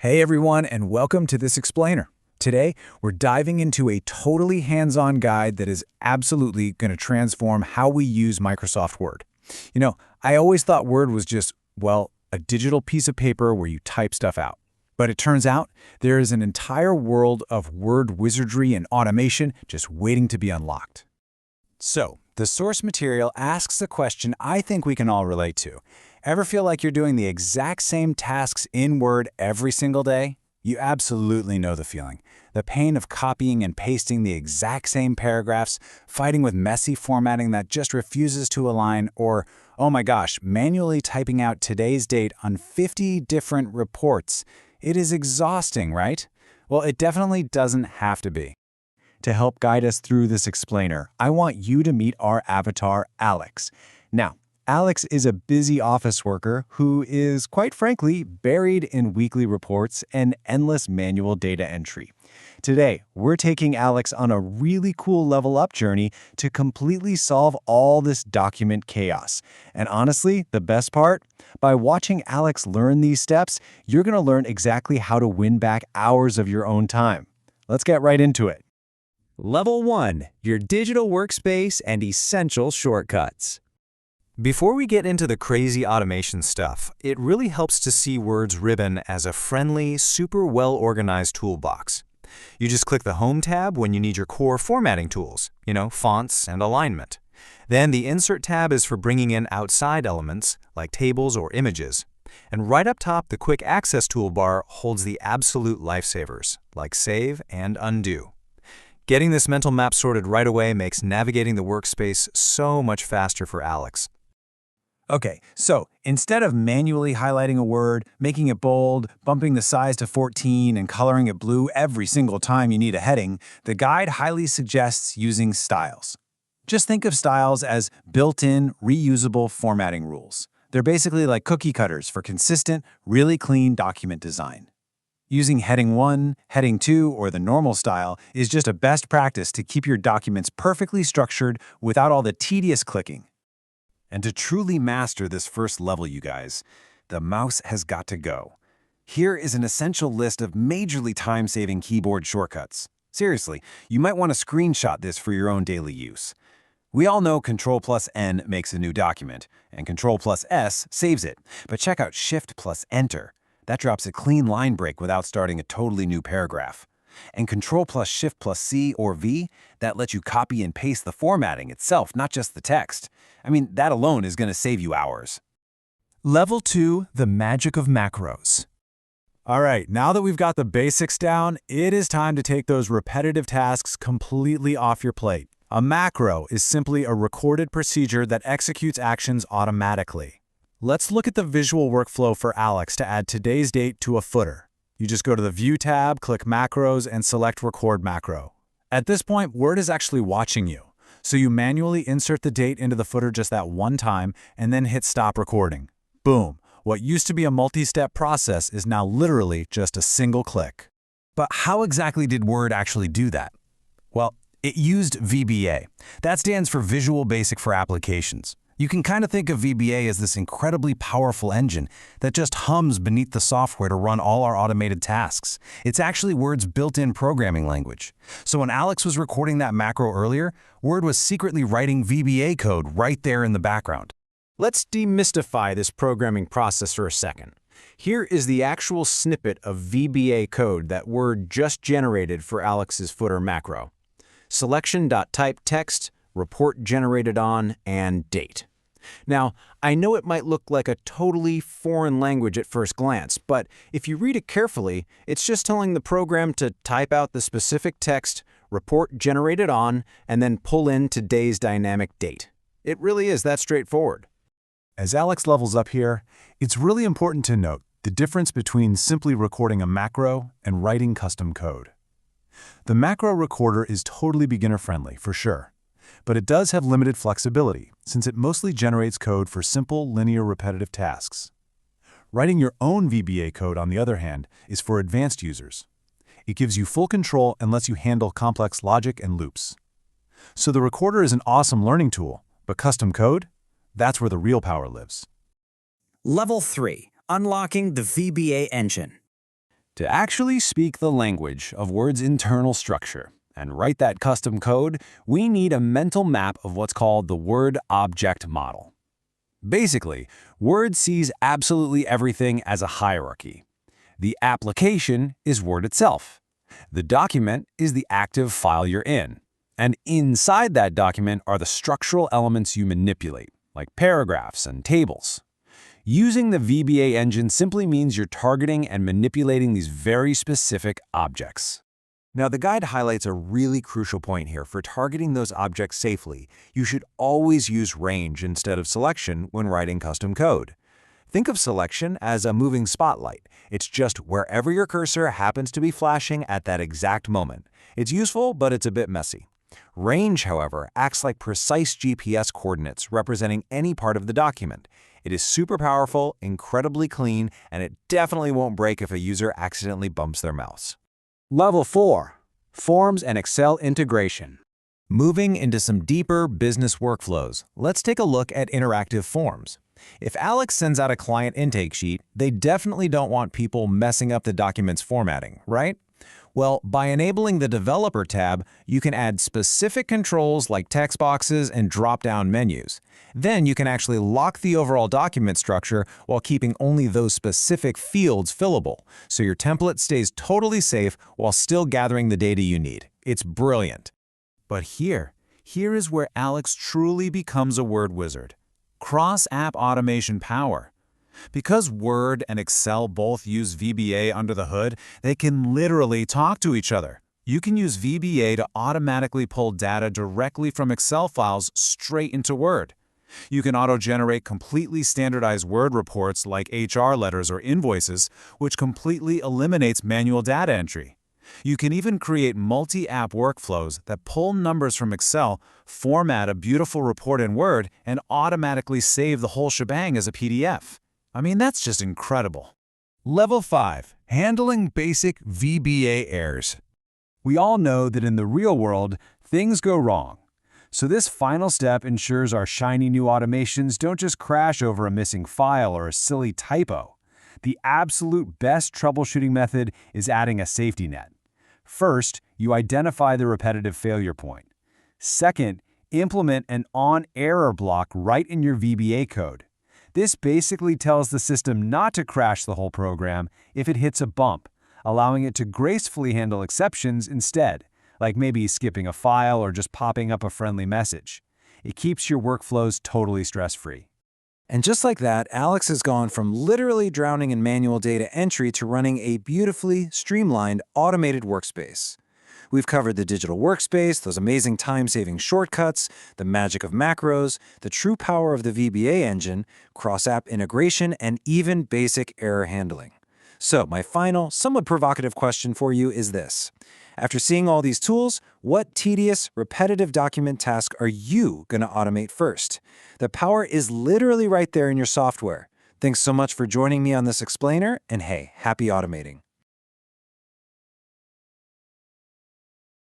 Hey everyone, and welcome to this explainer. Today, we're diving into a totally hands-on guide that is absolutely going to transform how we use Microsoft Word. I always thought Word was just, well, a digital piece of paper where you type stuff out. But it turns out there is an entire world of word wizardry and automation just waiting to be unlocked. So, the source material asks a question I think we can all relate to. Ever feel like you're doing the exact same tasks in Word every single day? You absolutely know the feeling. The pain of copying and pasting the exact same paragraphs, fighting with messy formatting that just refuses to align, or, oh my gosh, manually typing out today's date on 50 different reports. It is exhausting, right? Well, it definitely doesn't have to be. To help guide us through this explainer, I want you to meet our avatar, Alex. Now, Alex is a busy office worker who is, quite frankly, buried in weekly reports and endless manual data entry. Today, we're taking Alex on a really cool level-up journey to completely solve all this document chaos. And honestly, the best part? By watching Alex learn these steps, you're going to learn exactly how to win back hours of your own time. Let's get right into it. Level 1. Your digital workspace and essential shortcuts. Before we get into the crazy automation stuff, it really helps to see Word's ribbon as a friendly, super well-organized toolbox. You just click the Home tab when you need your core formatting tools, fonts and alignment. Then the Insert tab is for bringing in outside elements, like tables or images. And right up top, the Quick Access toolbar holds the absolute lifesavers, like Save and Undo. Getting this mental map sorted right away makes navigating the workspace so much faster for Alex. Okay, so instead of manually highlighting a word, making it bold, bumping the size to 14, and coloring it blue every single time you need a heading, the guide highly suggests using styles. Just think of styles as built-in, reusable formatting rules. They're basically like cookie cutters for consistent, really clean document design. Using heading 1, heading 2, or the normal style is just a best practice to keep your documents perfectly structured without all the tedious clicking. And to truly master this first level, you guys, the mouse has got to go. Here is an essential list of majorly time-saving keyboard shortcuts. Seriously, you might want to screenshot this for your own daily use. We all know Ctrl+N makes a new document, and Ctrl+S saves it. But check out Shift+Enter. That drops a clean line break without starting a totally new paragraph. And Ctrl+Shift+C or V, that lets you copy and paste the formatting itself, not just the text. That alone is going to save you hours. Level 2. The magic of macros. All right, now that we've got the basics down, it is time to take those repetitive tasks completely off your plate. A macro is simply a recorded procedure that executes actions automatically. Let's look at the visual workflow for Alex to add today's date to a footer. You just go to the View tab, click Macros, and select Record Macro. At this point, Word is actually watching you. So you manually insert the date into the footer just that one time, and then hit Stop Recording. Boom! What used to be a multi-step process is now literally just a single click. But how exactly did Word actually do that? Well, it used VBA. That stands for Visual Basic for Applications. You can kind of think of VBA as this incredibly powerful engine that just hums beneath the software to run all our automated tasks. It's actually Word's built-in programming language. So when Alex was recording that macro earlier, Word was secretly writing VBA code right there in the background. Let's demystify this programming process for a second. Here is the actual snippet of VBA code that Word just generated for Alex's footer macro. Selection.type text, report generated on, and date. Now, I know it might look like a totally foreign language at first glance, but if you read it carefully, it's just telling the program to type out the specific text, report generated on, and then pull in today's dynamic date. It really is that straightforward. As Alex levels up here, it's really important to note the difference between simply recording a macro and writing custom code. The macro recorder is totally beginner-friendly, for sure. But it does have limited flexibility, since it mostly generates code for simple, linear, repetitive tasks. Writing your own VBA code, on the other hand, is for advanced users. It gives you full control and lets you handle complex logic and loops. So the recorder is an awesome learning tool, but custom code? That's where the real power lives. Level 3. Unlocking the VBA engine. To actually speak the language of Word's internal structure and write that custom code, we need a mental map of what's called the Word Object Model. Basically, Word sees absolutely everything as a hierarchy. The application is Word itself. The document is the active file you're in. And inside that document are the structural elements you manipulate, like paragraphs and tables. Using the VBA engine simply means you're targeting and manipulating these very specific objects. Now, the guide highlights a really crucial point here. For targeting those objects safely, you should always use range instead of selection when writing custom code. Think of selection as a moving spotlight. It's just wherever your cursor happens to be flashing at that exact moment. It's useful, but it's a bit messy. Range, however, acts like precise GPS coordinates representing any part of the document. It is super powerful, incredibly clean, and it definitely won't break if a user accidentally bumps their mouse. Level 4. Forms and Excel integration. Moving into some deeper business workflows, let's take a look at interactive forms. If Alex sends out a client intake sheet, they definitely don't want people messing up the document's formatting, right? Well, by enabling the Developer tab, you can add specific controls like text boxes and drop-down menus. Then you can actually lock the overall document structure while keeping only those specific fields fillable, so your template stays totally safe while still gathering the data you need. It's brilliant. But here is where Alex truly becomes a word wizard. Cross-app automation power. Because Word and Excel both use VBA under the hood, they can literally talk to each other. You can use VBA to automatically pull data directly from Excel files straight into Word. You can auto-generate completely standardized Word reports like HR letters or invoices, which completely eliminates manual data entry. You can even create multi-app workflows that pull numbers from Excel, format a beautiful report in Word, and automatically save the whole shebang as a PDF. I mean, that's just incredible. Level 5. Handling basic VBA errors. We all know that in the real world, things go wrong. So this final step ensures our shiny new automations don't just crash over a missing file or a silly typo. The absolute best troubleshooting method is adding a safety net. First, you identify the repetitive failure point. Second, implement an on-error block right in your VBA code. This basically tells the system not to crash the whole program if it hits a bump, allowing it to gracefully handle exceptions instead, like maybe skipping a file or just popping up a friendly message. It keeps your workflows totally stress-free. And just like that, Alex has gone from literally drowning in manual data entry to running a beautifully streamlined, automated workspace. We've covered the digital workspace, those amazing time-saving shortcuts, the magic of macros, the true power of the VBA engine, cross-app integration, and even basic error handling. So my final, somewhat provocative question for you is this. After seeing all these tools, what tedious, repetitive document task are you going to automate first? The power is literally right there in your software. Thanks so much for joining me on this explainer, and hey, happy automating.